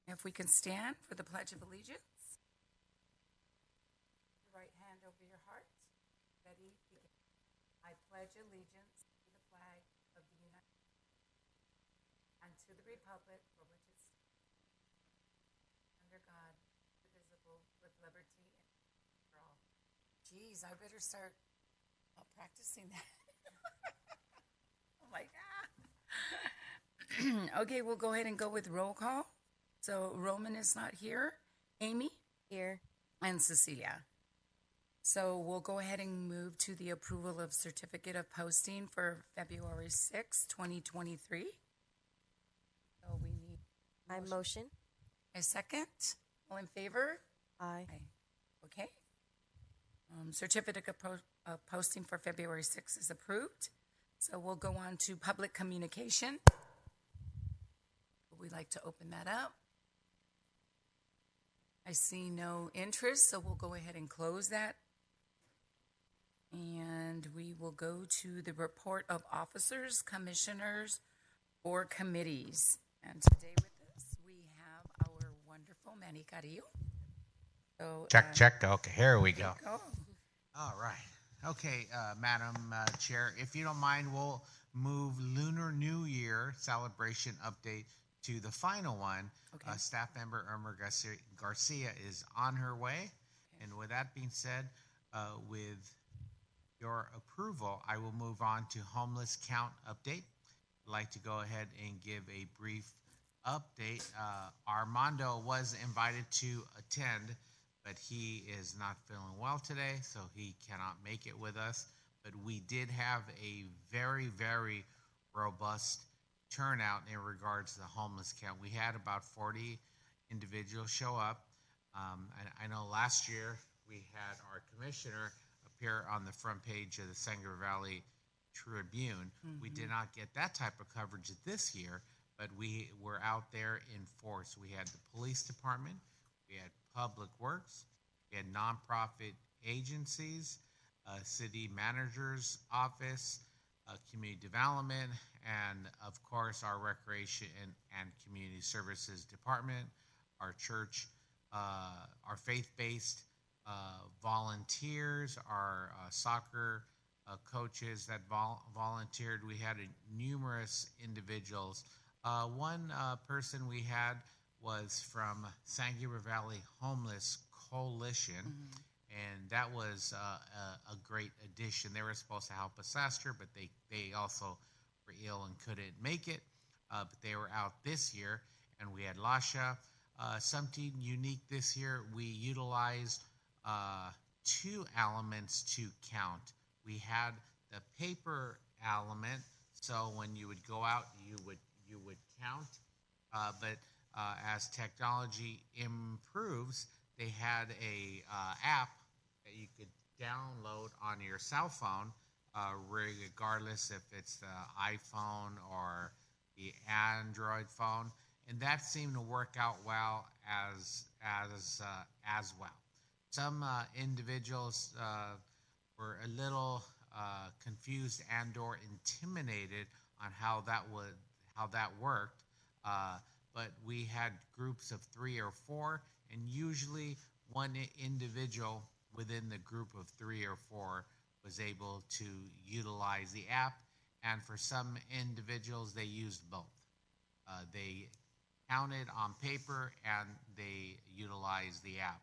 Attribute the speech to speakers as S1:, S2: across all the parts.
S1: If we can stand for the Pledge of Allegiance. Your right hand over your heart. Ready, begin. I pledge allegiance to the flag of the United States and to the republic for which it stands, under God, indivisible, with liberty and justice for all. Geez, I better start practicing that. I'm like, Okay, we'll go ahead and go with roll call. So Roman is not here. Amy?
S2: Here.
S1: And Cecilia. So we'll go ahead and move to the approval of certificate of posting for February 6, 2023. So we need
S2: I motion.
S1: a second. All in favor?
S2: Aye.
S1: Okay. Certificate of posting for February 6 is approved. So we'll go on to public communication. Would we like to open that up? I see no interest, so we'll go ahead and close that. And we will go to the report of officers, commissioners, or committees. And today with us, we have our wonderful Manny Carrillo. So,
S3: Check. Okay, here we go.
S1: go.
S3: All right. Okay, Madam Chair, if you don't mind, we'll move Lunar New Year celebration update to the final one.
S1: Okay.
S3: Staff member Irma Garcia is on her way. Okay. And with that being said, with your approval, I will move on to homeless count update. I'd like to go ahead and give a brief update. Armando was invited to attend, but he is not feeling well today, so he cannot make it with us. But we did have a very, very robust turnout in regards to the homeless count. We had about 40 individuals show up. And I know last year we had our commissioner appear on the front page of the Sangre Valley Tribune. Mm-hmm. We did not get that type of coverage this year, but we were out there in force. We had the police department, we had public works, we had nonprofit agencies, city manager's office, community development, and of course our recreation and community services department, our church, our faith-based volunteers, our soccer coaches that volunteered. We had numerous individuals. One person we had was from Sangre Valley Homeless Coalition, mm-hmm. and that was a great addition. They were supposed to help us last year, but they also were ill and couldn't make it. But they were out this year, and we had Lasha. Something unique this year, we utilized two elements to count. We had the paper element, so when you would go out, you would count. But as technology improves, they had a app that you could download on your cell phone, regardless if it's the iPhone or the Android phone, and that seemed to work out well as well. Some individuals were a little confused and/or intimidated on how that worked, but we had groups of 3 or 4, and usually one individual within the group of 3 or 4 was able to utilize the app, and for some individuals they used both. They counted on paper and they utilized the app.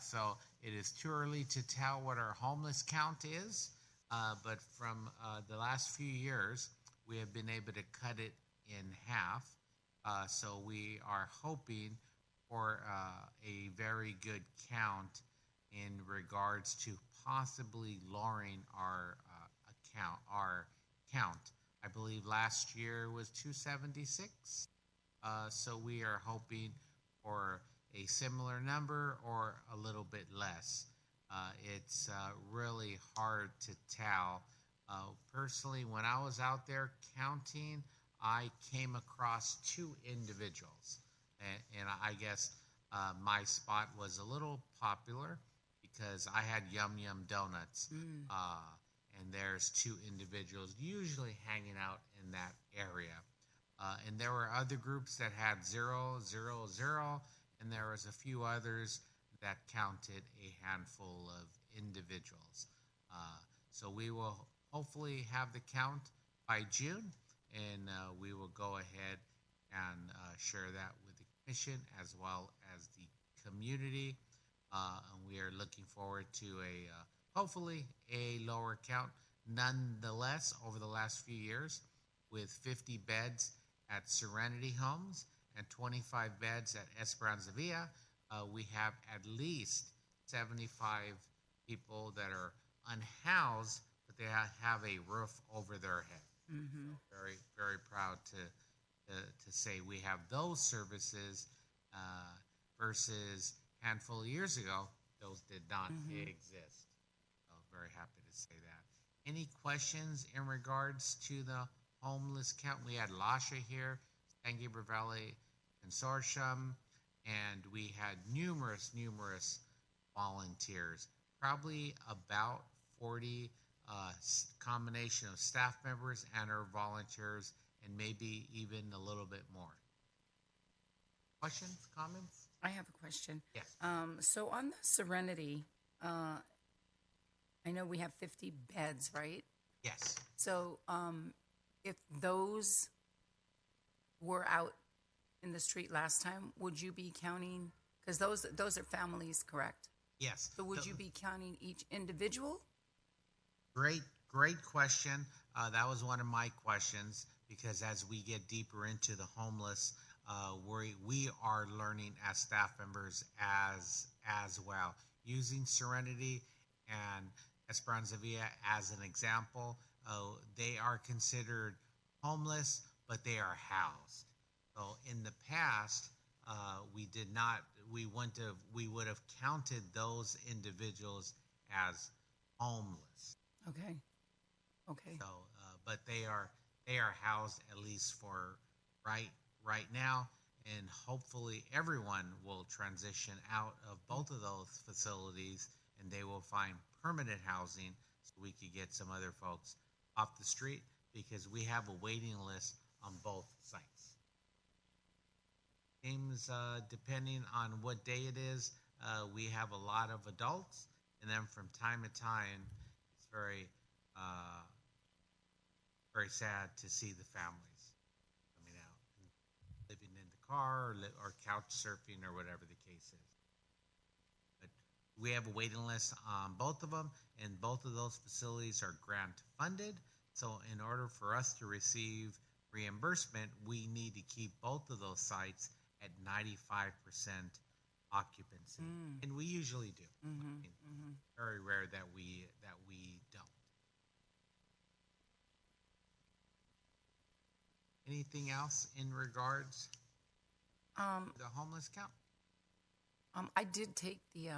S3: So it is too early to tell what our homeless count is, but from the last few years, we have been able to cut it in half. So we are hoping for a very good count in regards to possibly lowering our count. I believe last year was 276. So we are hoping for a similar number or a little bit less. It's really hard to tell. Personally, when I was out there counting, I came across 2 individuals. And I guess my spot was a little popular because I had Yum Yum Donuts. And there's 2 individuals usually hanging out in that area. And there were other groups that had 0, 0, 0, and there was a few others that counted a handful of individuals. Uh, so we will hopefully have the count by June, and we will go ahead and share that with the commission as well as the community. And we are looking forward to a hopefully a lower count. Nonetheless, over the last few years, with 50 beds at Serenity Homes and 25 beds at Esperanza Villa, we have at least 75 people that are unhoused, but they have a roof over their head.
S1: Mm-hmm.
S3: So very proud to say we have those services versus handful of years ago, those did not exist. So very happy to say that. Any questions in regards to the homeless count? We had Lasha here, San Gabriel Valley Consortium, and we had numerous volunteers. Probably about 40 combination of staff members and our volunteers, and maybe even a little bit more. Questions, comments?
S1: I have a question.
S3: Yes.
S1: So on the Serenity, I know we have 50 beds, right?
S3: Yes.
S1: So if those were out in the street last time, would you be counting? Because those are families, correct?
S3: Yes.
S1: So would you be counting each individual?
S3: Great question. That was one of my questions because as we get deeper into the homeless, we are learning as staff members as well. Using Serenity and Esperanza Villa as an example, they are considered homeless, but they are housed. So in the past, we did not. We would have counted those individuals as homeless.
S1: Okay.
S3: So, but they are housed at least for right now, and hopefully everyone will transition out of both of those facilities, and they will find permanent housing, so we could get some other folks off the street because we have a waiting list on both sites. Seems depending on what day it is, we have a lot of adults, and then from time to time, it's very sad to see the families coming out, and living in the car or couch surfing or whatever the case is. But we have a waiting list on both of them, and both of those facilities are grant funded. So in order for us to receive reimbursement, we need to keep both of those sites at 95% occupancy, and we usually do. Very rare that we don't. Anything else in regards to the homeless count?
S1: I did take the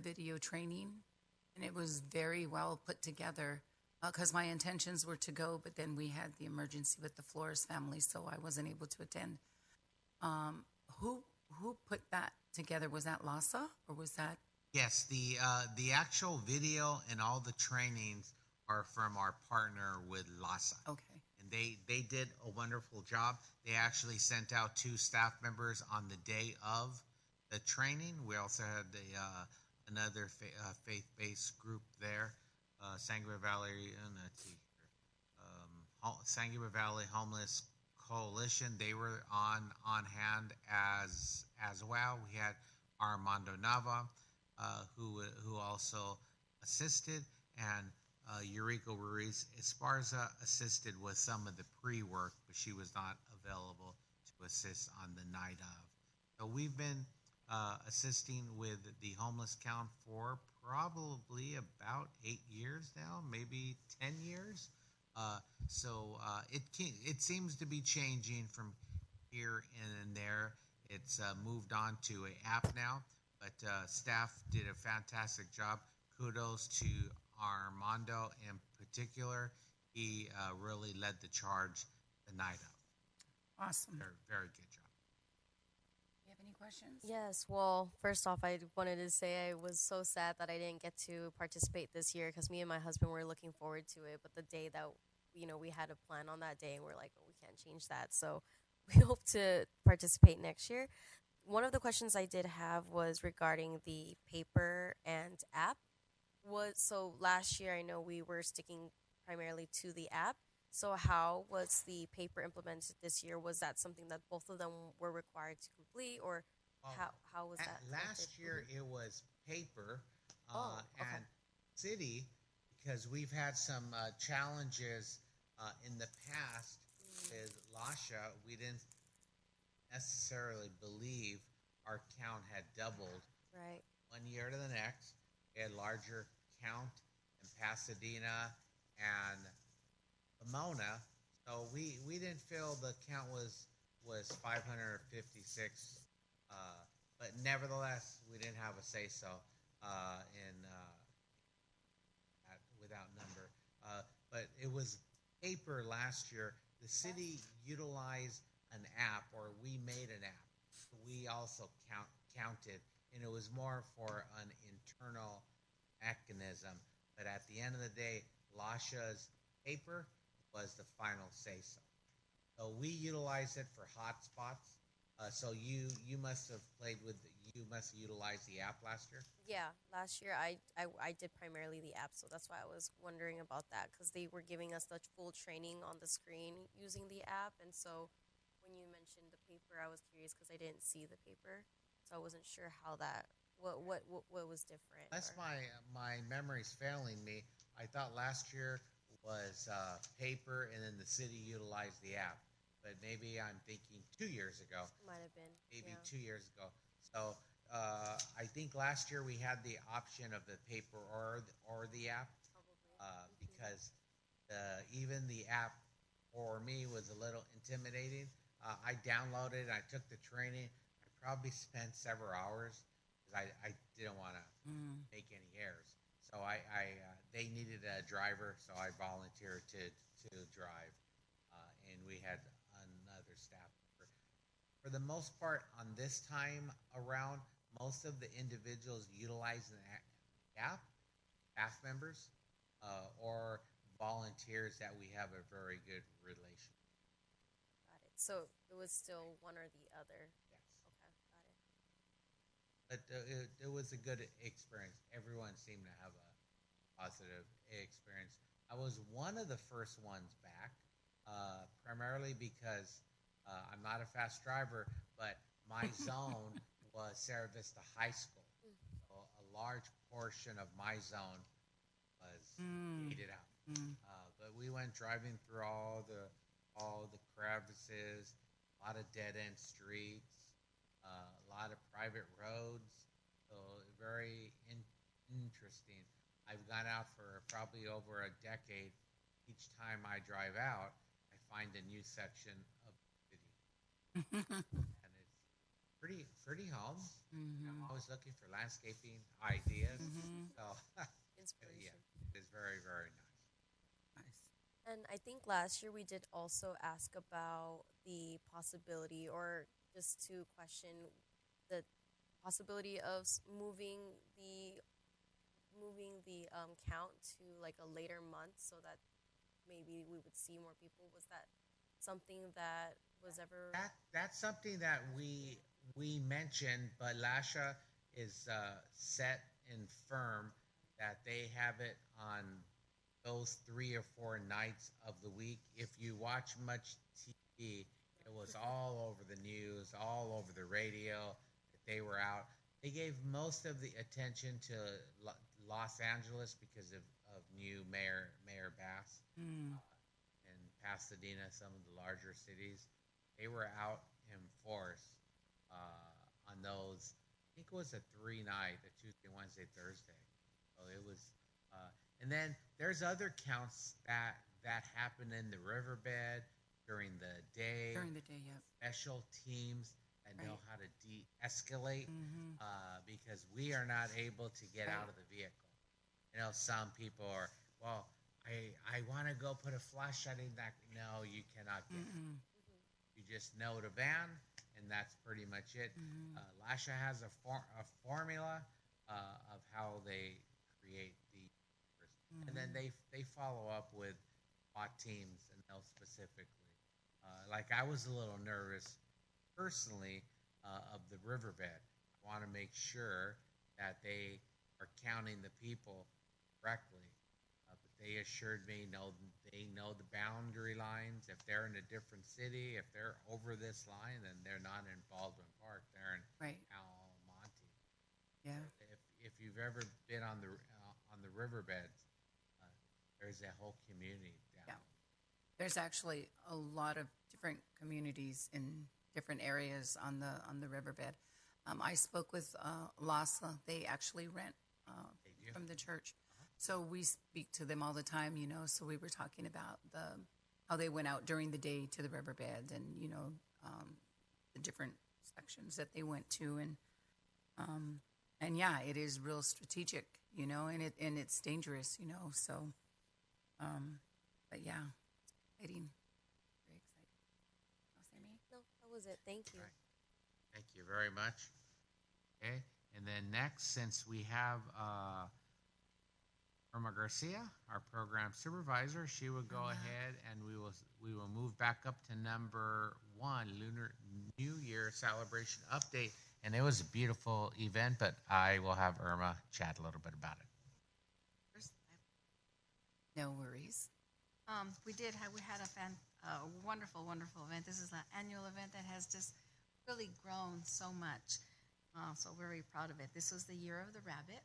S1: video training, and it was very well put together because my intentions were to go, but then we had the emergency with the Flores family, so I wasn't able to attend. Who put that together? Was that Lhasa, or was that?
S3: Yes, the actual video and all the trainings are from our partner with Lhasa.
S1: Okay.
S3: And they did a wonderful job. They actually sent out 2 staff members on the day of the training. We also had another faith-based group there, San Gabriel Valley, let's see here, San Gabriel Valley Homeless Coalition. They were on hand as well. We had Armando Nava, who also assisted, and Eureka Ruiz Esparza assisted with some of the pre-work, but she was not available to assist on the night of. So we've been assisting with the homeless count for probably about 8 years now, maybe 10 years. So it seems to be changing from here and there. It's moved on to an app now, but staff did a fantastic job. Kudos to Armando in particular. He really led the charge the night of.
S1: Awesome.
S3: Very good job.
S1: You have any questions?
S2: Yes, well, first off, I wanted to say I was so sad that I didn't get to participate this year because me and my husband were looking forward to it. But the day that we had a plan on that day, and we're like, oh, we can't change that. So we hope to participate next year. One of the questions I did have was regarding the paper and app. Was so last year I know we were sticking primarily to the app. So how was the paper implemented this year? Was that something that both of them were required to complete, or
S3: Well,
S2: how was that implemented?
S3: last year it was paper
S2: Oh, okay.
S3: and city because we've had some challenges in the past with Lasha. We didn't necessarily believe our count had doubled
S2: Right.
S3: one year to the next. We had larger count in Pasadena and Pomona, so we didn't feel the count was 556, uh, but nevertheless we didn't have a say so in without number. But it was paper last year. The city utilized an app, or we made an app. We also counted, and it was more for an internal mechanism. But at the end of the day, Lasha's paper was the final say so. So we utilize it for hotspots. So you must have played with you must have utilized the app last year.
S2: Yeah, last year I did primarily the app, so that's why I was wondering about that because they were giving us the full training on the screen using the app, and so when you mentioned the paper, I was curious because I didn't see the paper, so I wasn't sure how that what was different.
S3: Unless
S2: Or
S3: my memory's failing me, I thought last year was paper, and then the city utilized the app. But maybe I'm thinking 2 years ago.
S2: might have been,
S3: Maybe
S2: yeah,
S3: 2 years ago. So I think last year we had the option of the paper or the app
S2: probably.
S3: because even the app for me was a little intimidating. I downloaded, I took the training. I probably spent several hours because I didn't want to make any errors. So they needed a driver, so I volunteered to drive, and we had another staff member. For the most part, on this time around, most of the individuals utilizing the app, staff members, or volunteers that we have a very good relation.
S2: Got it. So it was still one or the other.
S3: Yes,
S2: Okay, got it.
S3: but it was a good experience. Everyone seemed to have a positive experience. I was one of the first ones back, primarily because I'm not a fast driver, but my zone was Sierra Vista High School. So a large portion of my zone was gated out. But we went driving through all the crevices, a lot of dead end streets, a lot of private roads. So very interesting. I've gone out for probably over a decade. Each time I drive out, I find a new section of the city, and it's pretty home. I'm always looking for landscaping ideas. So yeah,
S2: Inspiration.
S3: it's very nice.
S4: Nice.
S2: And I think last year we did also ask about the possibility, or just to question the possibility of moving the count to like a later month so that maybe we would see more people. Was that something that was ever?
S3: That's something that we mentioned, but Lasha is set and firm that they have it on those 3 or 4 nights of the week. If you watch much TV, it was all over the news, all over the radio that they were out. They gave most of the attention to Los Angeles because of new Mayor Bass in Pasadena, some of the larger cities. They were out in force on those. I think it was a 3 night, a Tuesday, Wednesday, Thursday. So it was, and then there's other counts that happen in the riverbed during the day.
S4: During the day, yep.
S3: Special teams that know
S4: Right.
S3: how to de-escalate because we are not able to get
S4: Right.
S3: out of the vehicle. Some people are, well, I want to go put a flashlight in that. No, you cannot get it. You just know the van, and that's pretty much it. Lasha has a formula of how they create the, and then they follow up with SWAT teams and those specifically. Like I was a little nervous personally of the riverbed. I want to make sure that they are counting the people correctly. But they assured me no, they know the boundary lines. If they're in a different city, if they're over this line, then they're not in Baldwin Park. They're in
S1: Right.
S3: Almonte.
S1: Yeah.
S3: If you've ever been on the riverbeds, uh, there's a whole community
S1: Yeah.
S3: down.
S1: There's actually a lot of different communities in different areas on the riverbed. I spoke with Lhasa. They actually rent
S3: They do.
S1: from the church,
S3: Uh-huh.
S1: so we speak to them all the time. So we were talking about how they went out during the day to the riverbed, and the different sections that they went to, and yeah, it is real strategic, and it's dangerous, So, but yeah, exciting, very exciting. Oh, Sammy?
S2: No, that was it. Thank you.
S3: Right. Thank you very much. Okay, and then next, since we have Irma Garcia, our program supervisor, she will go
S1: Irma.
S3: ahead and we will move back up to number 1, Lunar New Year celebration update. And it was a beautiful event, but I will have Irma chat a little bit about it.
S4: First,
S1: No worries.
S4: we had a wonderful, wonderful event. This is an annual event that has just really grown so much. So very proud of it. This was the year of the rabbit,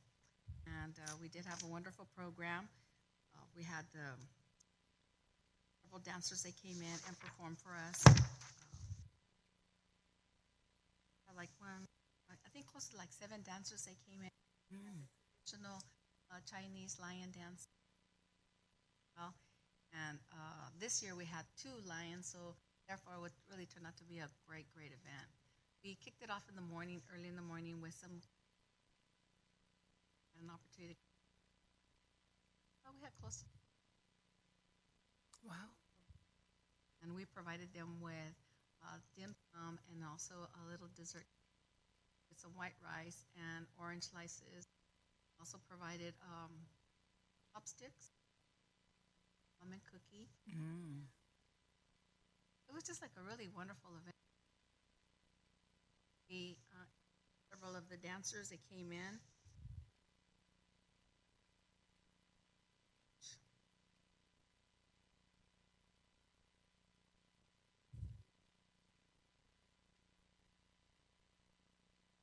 S4: and we did have a wonderful program. We had several dancers that came in and performed for us. Like I think close to like 7 dancers that came in.
S1: Mm.
S4: Traditional Chinese lion dance. Well, and this year we had 2 lions, so therefore it really turned out to be a great, great event. We kicked it off in the morning, early in the morning, with an opportunity. We had close,
S1: Wow.
S4: and we provided them with dim sum and also a little dessert with some white rice and orange slices. Also provided chopsticks, almond cookie.
S1: Mm.
S4: It was just like a really wonderful event. We several of the dancers that came in.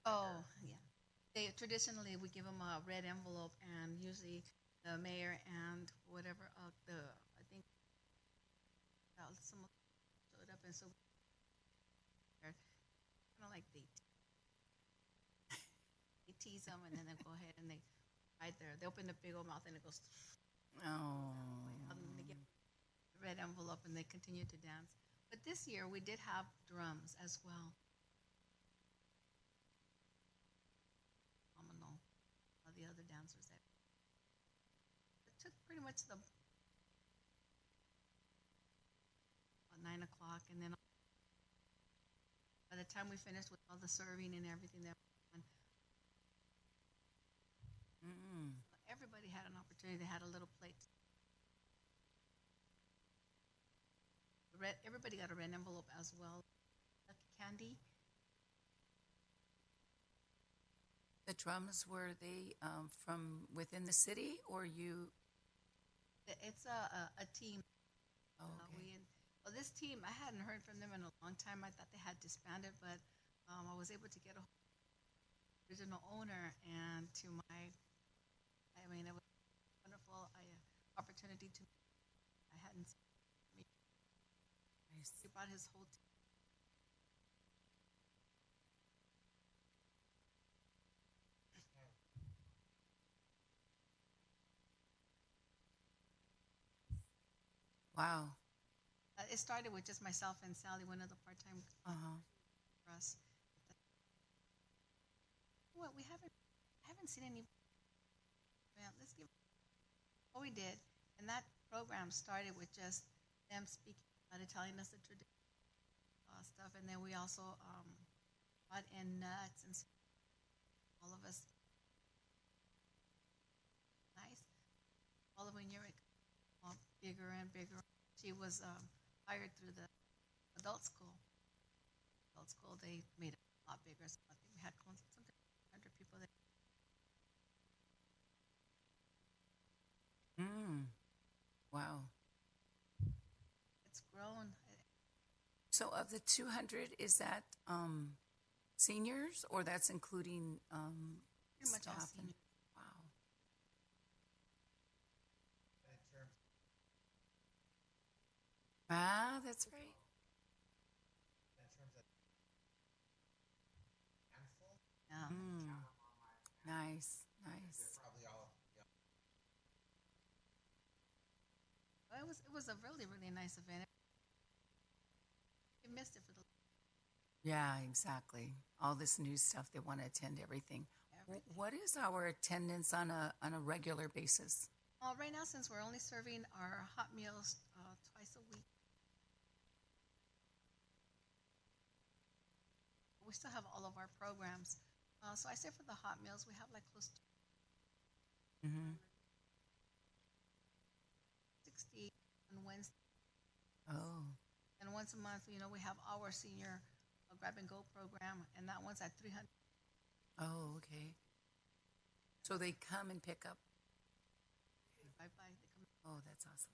S4: Oh, yeah. They traditionally we give them a red envelope, and usually the mayor and whatever the I think some showed up, and so they're kind of like they tease them, and then they go ahead and they right there they open the big old mouth and it goes.
S1: Oh.
S4: And they get the red envelope and they continue to dance. But this year we did have drums as well. Phenomenal. The other dancers that it took pretty much the 9 o'clock, and then by the time we finished with all the serving and everything that went
S1: Mm.
S4: on, everybody had an opportunity. They had a little plate. Everybody got a red envelope as well. Lucky candy.
S1: The drums, were they from within the city, or you?
S4: It's a team.
S1: Oh, okay.
S4: Well, this team, I hadn't heard from them in a long time. I thought they had disbanded, but I was able to get a original owner, and I mean, it was a wonderful opportunity to. I hadn't.
S1: Nice.
S4: He brought his whole team.
S1: Wow.
S4: It started with just myself and Sally, one of the part-time
S1: Uh huh.
S4: for us. Well, I haven't seen any. Well, let's give. What we did, and that program started with just them speaking about it, telling us the tradition stuff, and then we also brought in nuts and all of us. Nice. All of when you're bigger and bigger. She was hired through the adult school. Adult school, they made it a lot bigger. So I think we had something 100 people there.
S5: Mm. Wow.
S4: It's grown.
S5: So of the 200, is that seniors or that's including
S4: Pretty much all
S5: staff?
S4: seniors.
S5: Wow. Ah, that's right.
S4: Yeah.
S5: Mm. Nice, nice.
S4: Well, it was a really nice event. You missed it for the
S5: Yeah, exactly. All this new stuff, they want to attend everything.
S4: everything.
S5: What is our attendance on a regular basis?
S4: Right now, since we're only serving our hot meals twice a week, we still have all of our programs. So I say for the hot meals, we have like close to
S5: Mm-hmm.
S4: 60 on Wednesday.
S5: Oh,
S4: And once a month, we have our senior grab and go program, and that one's at 300.
S5: oh, okay. So they come and pick up.
S4: Right by. They come.
S5: Oh, that's awesome.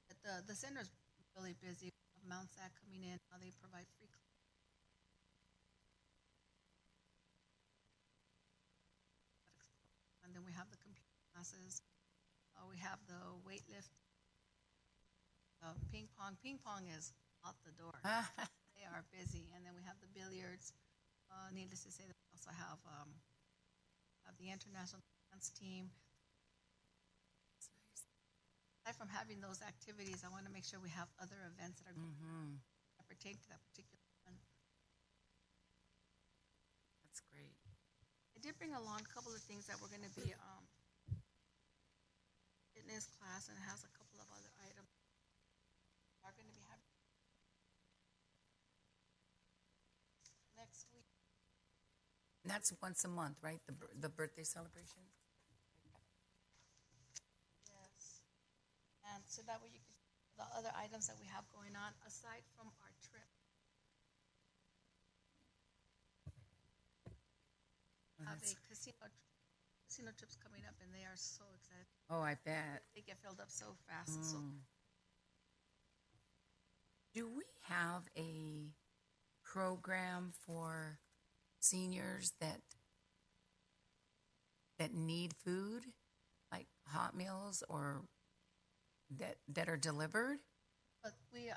S4: But the center's really busy. We have Mount Sac coming in. They provide free. And then we have the computer classes. We have the weight lift, ping pong. Ping pong is out the door. They are busy. And then we have the billiards. Needless to say, we also have the international dance team.
S5: That's nice.
S4: Aside from having those activities, I want to make sure we have other events that are
S5: Mm-hmm.
S4: that pertain to that particular one.
S5: That's great.
S4: I did bring along a couple of things that we're going to be fitness class, and it has a couple of other items. Are going to be having next week.
S5: And that's once a month, right? The birthday celebration.
S4: Yes. And so that way you can the other items that we have going on aside from our trip.
S5: Oh,
S4: Have
S5: that's,
S4: a casino trips coming up, and they are so excited.
S5: oh, I bet.
S4: They get filled up so fast. So
S5: Mm. Do we have a program for seniors that need food, like hot meals or that are delivered?
S4: but we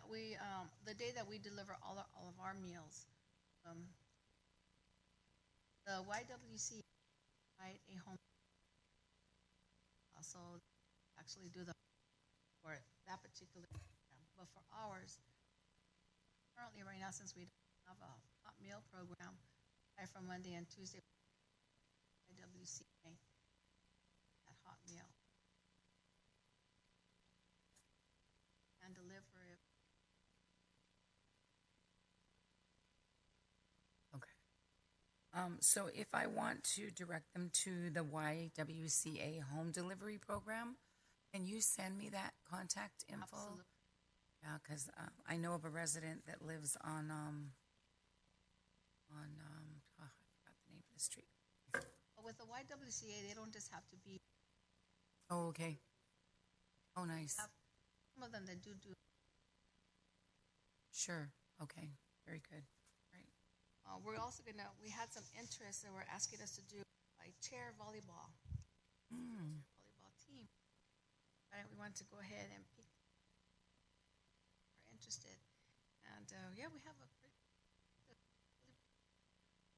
S4: the day that we deliver all of our meals, um, the YWC provide a home. So actually do the for that particular program. But for ours, currently right now, since we don't have a hot meal program, I from Monday and Tuesday, YWCA that hot meal and deliver it.
S5: Okay. So if I want to direct them to the YWCA home delivery program, can you send me that contact info?
S4: Absolutely.
S5: Yeah, because I know of a resident that lives on oh, I forgot the name of the street.
S4: But with the YWCA, they don't just have to be.
S5: Oh, okay. Oh, nice.
S4: Have some of them that do.
S5: Sure. Okay. Very good. Right.
S4: We're also we had some interest and we're asking us to do a chair volleyball.
S5: Mm.
S4: Volleyball team. And we want to go ahead and pick. We're interested. And yeah, we have a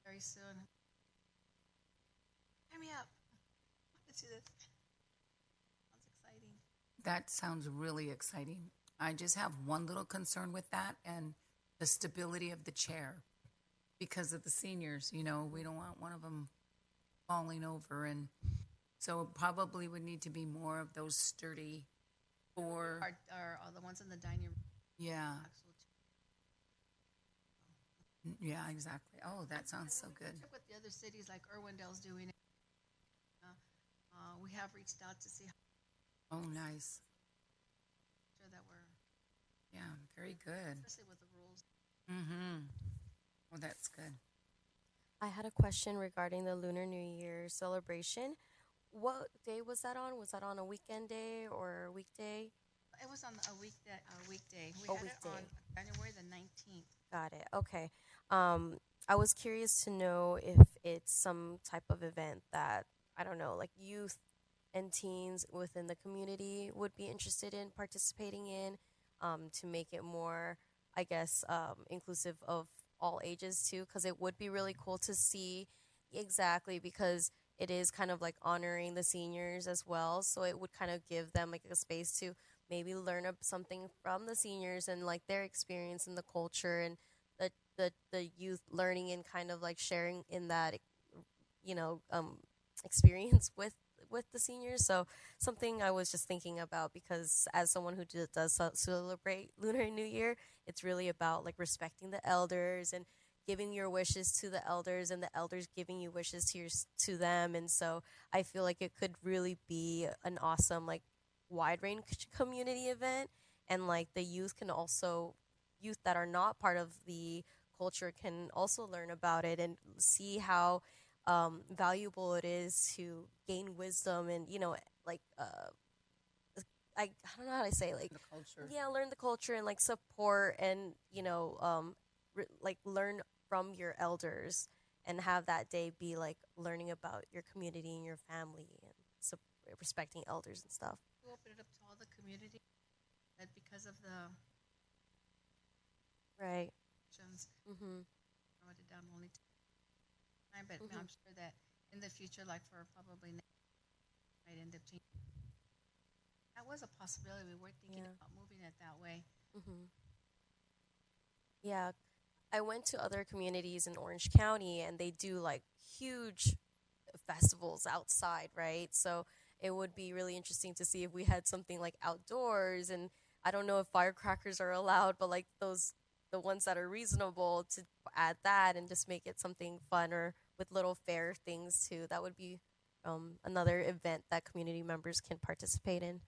S4: very soon. Hit me up. Let's do this. Sounds exciting.
S5: That sounds really exciting. I just have one little concern with that and the stability of the chair because of the seniors. You know, we don't want one of them falling over. And so it probably would need to be more of those sturdy or,
S4: Are the ones in the dining room
S5: yeah,
S4: actual
S5: yeah, exactly. Oh, that sounds so good.
S4: check with the other cities like Irwindale's doing it. We have reached out to see how
S5: Oh, nice.
S4: sure sure that we're,
S5: Yeah, very good.
S4: especially with the rules.
S5: Mm-hmm. Well, that's good.
S2: I had a question regarding the Lunar New Year celebration. What day was that on? Was that on a weekend day or a weekday?
S4: It was on a weekday. We
S2: A
S4: had it on
S2: weekday.
S4: January the 19th.
S2: Got it. Okay. I was curious to know if it's some type of event that, I don't know, like youth and teens within the community would be interested in participating in, to make it more, I guess, inclusive of all ages too, because it would be really cool to see exactly because it is kind of like honoring the seniors as well. So it would kind of give them like a space to maybe learn something from the seniors and like their experience in the culture and the youth learning and kind of like sharing in that, you know, experience with the seniors. So something I was just thinking about because as someone who does celebrate Lunar New Year, it's really about like respecting the elders and giving your wishes to the elders and the elders giving you wishes to them. And so I feel like it could really be an awesome like wide range community event, and like the youth can also, youth that are not part of the culture can also learn about it and see how valuable it is to gain wisdom and, you know, like I don't know how to say, like,
S5: The culture.
S2: yeah, learn the culture and like support and, you know, like learn from your elders and have that day be like learning about your community and your family and respecting elders and stuff.
S4: We opened it up to all the community, but because of the
S2: Right.
S4: options,
S2: Mhm.
S4: I wrote it down only time. But
S2: Mhm.
S4: I'm sure that in the future, like for probably next, might end up changing. That was a possibility. We were thinking
S2: Yeah.
S4: about moving it that way.
S2: Mhm. Yeah, I went to other communities in Orange County and they do like huge festivals outside, right? So it would be really interesting to see if we had something like outdoors, and I don't know if firecrackers are allowed, but like those, the ones that are reasonable, to add that and just make it something fun or with little fair things too. That would be another event that community members can participate in.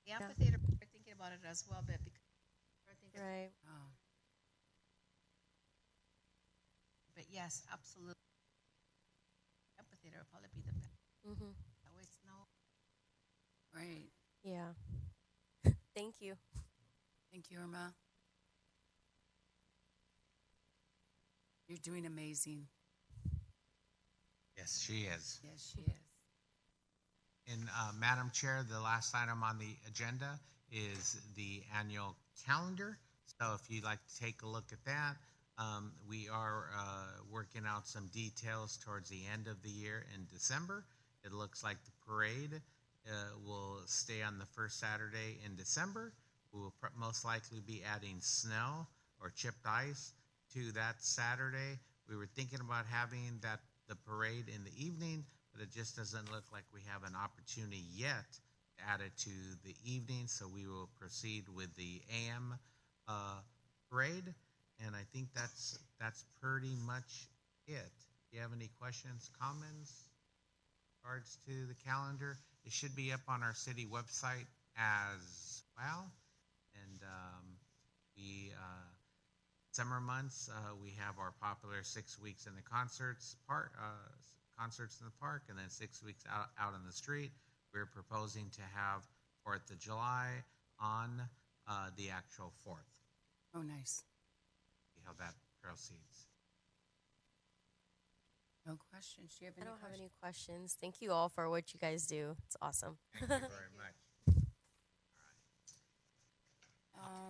S4: The
S2: Yeah.
S4: amphitheater, we're thinking about it as well, but because I think it's,
S2: Right.
S5: Oh,
S4: but yes, absolutely. Amphitheater would probably be the best.
S2: Mhm.
S4: That way, snow.
S5: right.
S2: Yeah. Thank you.
S5: Thank you, Irma. You're doing amazing.
S3: Yes, she is.
S5: Yes, she is.
S3: And Madam Chair, the last item on the agenda is the annual calendar. So if you'd like to take a look at that, we are working out some details towards the end of the year in December. It looks like the parade will stay on the first Saturday in December. We will most likely be adding snow or chipped ice to that Saturday. We were thinking about having the parade in the evening, but it just doesn't look like we have an opportunity yet to add it to the evening. So we will proceed with the AM parade, and I think that's pretty much it. Do you have any questions, comments, in regards to the calendar? It should be up on our city website as well, and we. Summer months, we have our popular 6 weeks in the concerts in the park, and then 6 weeks out in the street. We're proposing to have 4th of July on the actual 4th.
S5: Oh, nice.
S3: See how that proceeds.
S5: No questions. Do you have
S2: I
S5: any
S2: don't have
S5: questions?
S2: any questions. Thank you all for what you guys do. It's awesome.
S3: Thank you very much.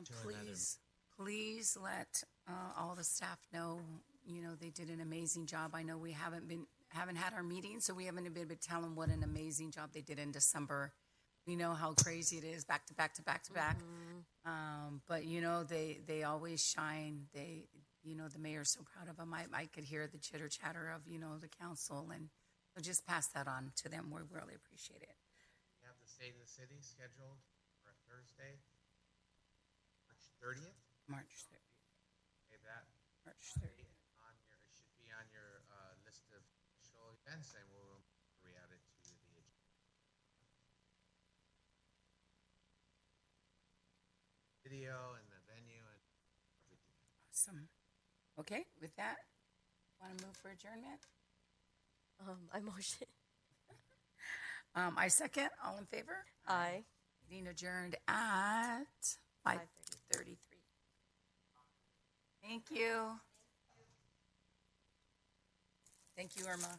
S3: To another-
S5: Please let all the staff know. You know they did an amazing job. I know we haven't had our meeting, so we haven't been able to tell them what an amazing job they did in December. We know how crazy it is, back to back to back to back. But you know they always shine. The mayor's so proud of them. I could hear the chitter chatter of the council, and so just pass that on to them. We really appreciate it.
S3: We have the State of the City scheduled for Thursday, March 30th.
S5: March 30th.
S3: Okay, that
S5: March
S3: date
S5: 30th.
S3: it should be on your list of special events, and we'll re-add it to the agenda. video and the venue and everything.
S5: Awesome. Okay, with that, want to move for adjournment?
S2: I motion.
S5: I second. All in favor?
S2: Aye.
S5: Meeting adjourned at 5:33. Thank you. Thank you, Irma.